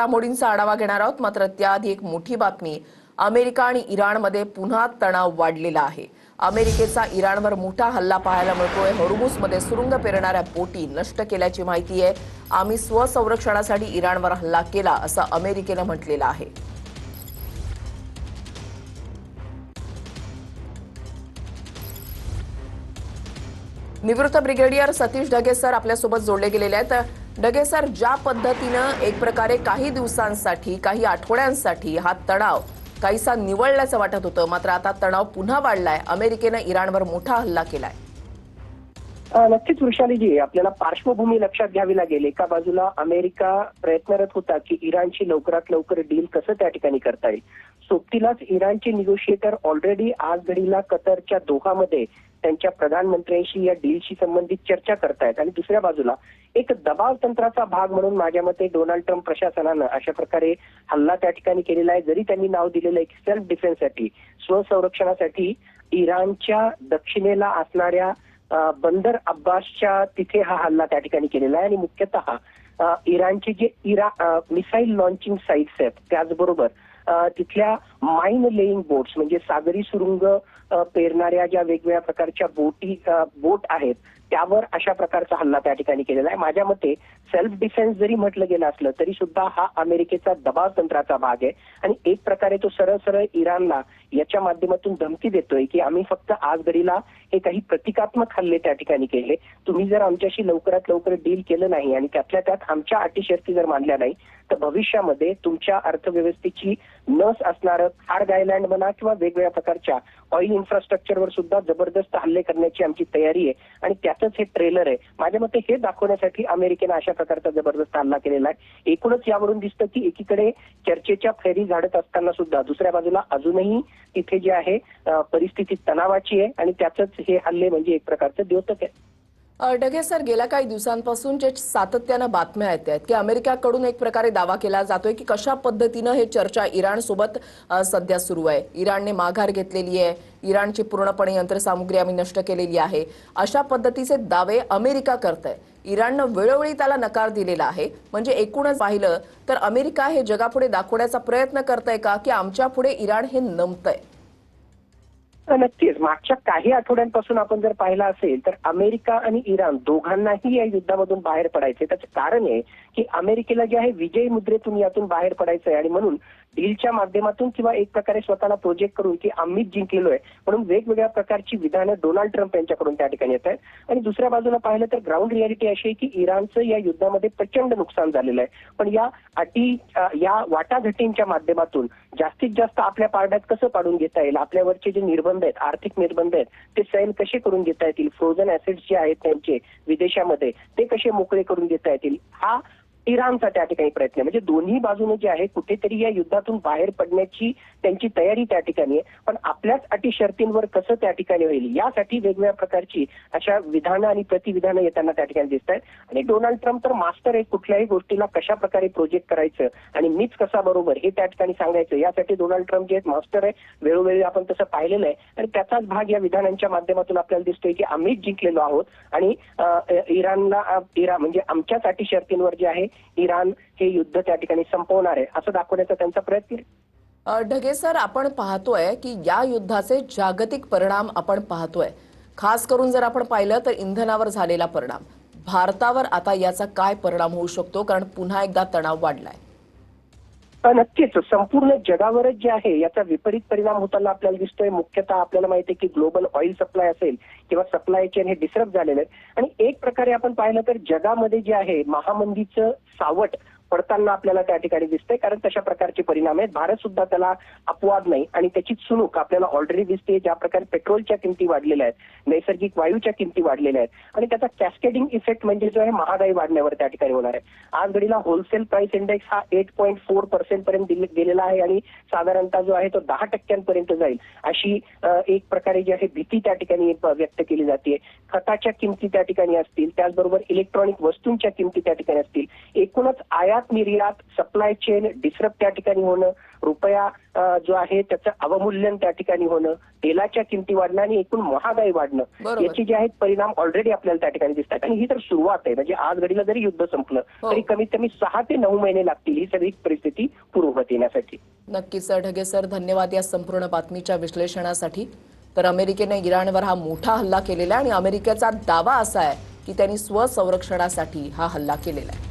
घडामोडींचा आढावा घेणार आहोत. मात्र त्याआधी एक मोठी बातमी. अमेरिका आणि इराणमध्ये पुन्हा तणाव वाढलेला आहे. अमेरिकेचा इराणवर मोठा हल्ला पाहायला मिळतोय. हॉर्मुझमध्ये सुरुंग पेरणाऱ्या बोटी नष्ट केल्याची माहिती आहे. आम्ही स्वसंरक्षणासाठी इराणवर हल्ला केला असं अमेरिकेनं म्हटलेलं आहे. निवृत्त ब्रिगेडियर सतीश ढगे सर आपल्यासोबत जोडले गेलेले आहेत. ढगे सर, ज्या पद्धतीनं एक प्रकारे काही दिवसांसाठी काही आठवड्यांसाठी हा तणाव काहीसा निवळल्याचं वाटत होतं, मात्र आता तणाव पुन्हा वाढलाय. अमेरिकेनं इराणवर मोठा हल्ला केलाय. नक्कीच वृषालीजी, आपल्याला पार्श्वभूमी लक्षात घ्यावी लागेल. एका बाजूला अमेरिका प्रयत्नरत होता की इराणची लवकरात लवकर डील कसं त्या ठिकाणी करता येईल. सोबतीलाच इराणचे निगोशिएटर ऑलरेडी आज घडीला कतरच्या दोहामध्ये त्यांच्या प्रधानमंत्र्यांशी या डीलशी संबंधित चर्चा करतायत. आणि दुसऱ्या बाजूला एक दबाव तंत्राचा भाग म्हणून माझ्या मते डोनाल्ड ट्रम्प प्रशासनानं अशा प्रकारे हल्ला त्या ठिकाणी केलेला आहे. जरी त्यांनी नाव दिलेलं आहे की सेल्फ डिफेन्ससाठी, स्वसंरक्षणासाठी इराणच्या दक्षिणेला असणाऱ्या बंदर अब्बासच्या तिथे हा हल्ला त्या ठिकाणी केलेला आहे. आणि मुख्यतः इराणचे जे मिसाईल लॉन्चिंग साईट्स आहेत, त्याचबरोबर तिथल्या माइन लेईंग बोट्स म्हणजे सागरी सुरुंग पेरणाऱ्या ज्या वेगवेगळ्या प्रकारच्या बोट आहेत, त्यावर अशा प्रकारचा हल्ला त्या ठिकाणी केलेला आहे. माझ्या मते सेल्फ डिफेन्स जरी म्हटलं गेलं असलं तरी सुद्धा हा अमेरिकेचा दबाव तंत्राचा भाग आहे. आणि एक प्रकारे तो सरळ सरळ इराणला याच्या माध्यमातून धमकी देतोय की आम्ही फक्त आज घडीला हे काही प्रतिकात्मक हल्ले त्या ठिकाणी केले, तुम्ही जर आमच्याशी लवकरात लवकर डील केलं नाही आणि त्यातल्या त्यात आमच्या अटी शर्ती जर मानल्या नाही तर भविष्यामध्ये तुमच्या अर्थव्यवस्थेची नस असणारं खार्ग आयलँड म्हणा किंवा वेगवेगळ्या प्रकारच्या ऑइल इन्फ्रास्ट्रक्चरवर सुद्धा जबरदस्त हल्ले करण्याची आमची तयारी आहे. आणि त्याचंच हे ट्रेलर आहे. माझ्या मते हे दाखवण्यासाठी अमेरिकेनं अशा प्रकारचा जबरदस्त हल्ला केलेला आहे. एकूणच यावरून दिसतं की एकीकडे चर्चेच्या फेरी झाडत असताना सुद्धा दुसऱ्या बाजूला अजूनही तिथे जे आहे परिस्थिती तणावाची आहे. आणि त्याचंच हे हल्ले म्हणजे एक प्रकारचं द्योतक आहे. ढगे सर, गेल्या काही दिवसांपासून जे सातत्यानं बातम्या येत आहेत की अमेरिकेकडून एक प्रकारे दावा केला जातोय की कशा पद्धतीनं हे चर्चा इराण सोबत सध्या सुरू आहे. इराणने माघार घेतलेली आहे, इराणची पूर्णपणे यंत्रसामुग्री आम्ही नष्ट केलेली आहे, अशा पद्धतीचे दावे अमेरिका करतंय. इराणनं वेळोवेळी त्याला नकार दिलेला आहे. म्हणजे एकूणच पाहिलं तर अमेरिका हे जगापुढे दाखवण्याचा प्रयत्न करतंय का की आमच्या पुढे इराण हे नमतंय? नक्कीच मागच्या काही आठवड्यांपासून आपण जर पाहिलं असेल तर अमेरिका आणि इराण दोघांनाही या युद्धामधून बाहेर पडायचे. त्याचं कारण आहे की अमेरिकेला जे आहे विजयी मुद्रेतून यातून बाहेर पडायचं आहे. आणि म्हणून डीलच्या माध्यमातून किंवा एक प्रकारे स्वतःला प्रोजेक्ट करून की आम्हीच जिंकलेलो आहे म्हणून वेगवेगळ्या प्रकारची विधानं डोनाल्ड ट्रम्प यांच्याकडून त्या ठिकाणी येत आहेत. आणि दुसऱ्या बाजूला पाहिलं तर ग्राउंड रियालिटी अशी आहे की इराणचं या युद्धामध्ये प्रचंड नुकसान झालेलं आहे. पण या वाटाघाटींच्या माध्यमातून जास्तीत जास्त आपल्या पारड्यात कसं पाडून घेता येईल, आपल्यावरचे जे निर्बंध आहेत, आर्थिक निर्बंध आहेत, ते सैल कसे करून घेता येतील, फ्रोझन ऍसेट्स जे आहेत त्यांचे विदेशामध्ये ते कसे मोकळे करून घेता येतील, हा इराणचा त्या ठिकाणी प्रयत्न आहे. म्हणजे दोन्ही बाजूने जे आहे कुठेतरी या युद्धातून बाहेर पडण्याची त्यांची तयारी त्या ठिकाणी आहे. पण आपल्याच अटी शर्तींवर कसं त्या ठिकाणी होईल यासाठी वेगवेगळ्या प्रकारची अशा विधानं आणि प्रतिविधानं येताना त्या ठिकाणी दिसत आहेत. आणि डोनाल्ड ट्रम्प तर मास्टर आहे कुठल्याही गोष्टीला कशा प्रकारे प्रोजेक्ट करायचं आणि मीच कसा बरोबर हे त्या ठिकाणी सांगायचं, यासाठी डोनाल्ड ट्रम्प जे मास्टर आहे. वेळोवेळी आपण तसं पाहिलेलं आहे. आणि त्याचाच भाग या विधानांच्या माध्यमातून आपल्याला दिसतोय की आम्हीच जिंकलेलो आहोत आणि इराण म्हणजे आमच्याच अटी शर्तींवर जे आहे इराण हे युद्ध त्या ठिकाणी संपवणार आहे असं दाखवण्याचा त्यांचा प्रयत्न आहे. ढगे सर, आपण पाहतोय की या युद्धाचे जागतिक परिणाम आपण पाहतोय. खास करून जर आपण पाहिलं तर इंधनावर झालेला परिणाम, भारतावर आता याचा काय परिणाम होऊ शकतो, कारण पुन्हा एकदा तणाव वाढलाय. नक्कीच संपूर्ण जगावरच जे आहे याचा विपरीत परिणाम होताना आपल्याला दिसतोय. मुख्यतः आपल्याला माहिती आहे की ग्लोबल ऑइल सप्लाय असेल किंवा सप्लाय चेन हे डिसरप्ट झालेलं आहे. आणि एक प्रकारे आपण पाहिलं तर जगामध्ये जे आहे महामंदीचं सावट पडताना आपल्याला त्या ठिकाणी दिसतंय. कारण तशा प्रकारचे परिणाम आहेत. भारत सुद्धा त्याला अपवाद नाही. आणि त्याची चुणूक आपल्याला ऑलरेडी दिसते. ज्या प्रकारे पेट्रोलच्या किमती वाढलेल्या आहेत, नैसर्गिक वायूच्या किमती वाढलेल्या आहेत आणि त्याचा कॅस्केडिंग इफेक्ट म्हणजे जो आहे महागाई वाढण्यावर त्या ठिकाणी होणार आहे. आज घडीला होलसेल प्राइस इंडेक्स हा 8.4% पर्यंत गेलेला आहे आणि साधारणतः जो आहे तो 10% जाईल अशी एक प्रकारे जी आहे भीती त्या ठिकाणी व्यक्त केली जाते. खताच्या किमती त्या ठिकाणी असतील, त्याचबरोबर इलेक्ट्रॉनिक वस्तूंच्या किमती त्या ठिकाणी असतील. एकूणच आयात आयात निर्यात सप्लाय चेन डिसरप्ट त्या ठिकाणी होणं, रुपया जो आहे त्याचं अवमूल्यन त्या ठिकाणी होणं, तेलाच्या किमती वाढणं आणि एकूण महागाई वाढणं, बरोबर. याचे जे आहेत परिणाम ऑलरेडी आपल्याला त्या ठिकाणी दिसतात. आणि ही तर सुरुवात आहे. म्हणजे आज घडीला जरी युद्ध संपलं हो. तरी कमीत कमी 6 ते 9 महिने लागतील ही सगळी परिस्थिती पूर्ववत येण्यासाठी. नक्कीच ढगे सर, धन्यवाद या संपूर्ण बातमीच्या विश्लेषणासाठी. तर अमेरिकेने इराणवर हा मोठा हल्ला केलेला आहे आणि अमेरिकेचा दावा असा आहे की त्यांनी स्वसंरक्षणासाठी हा हल्ला केलेला आहे.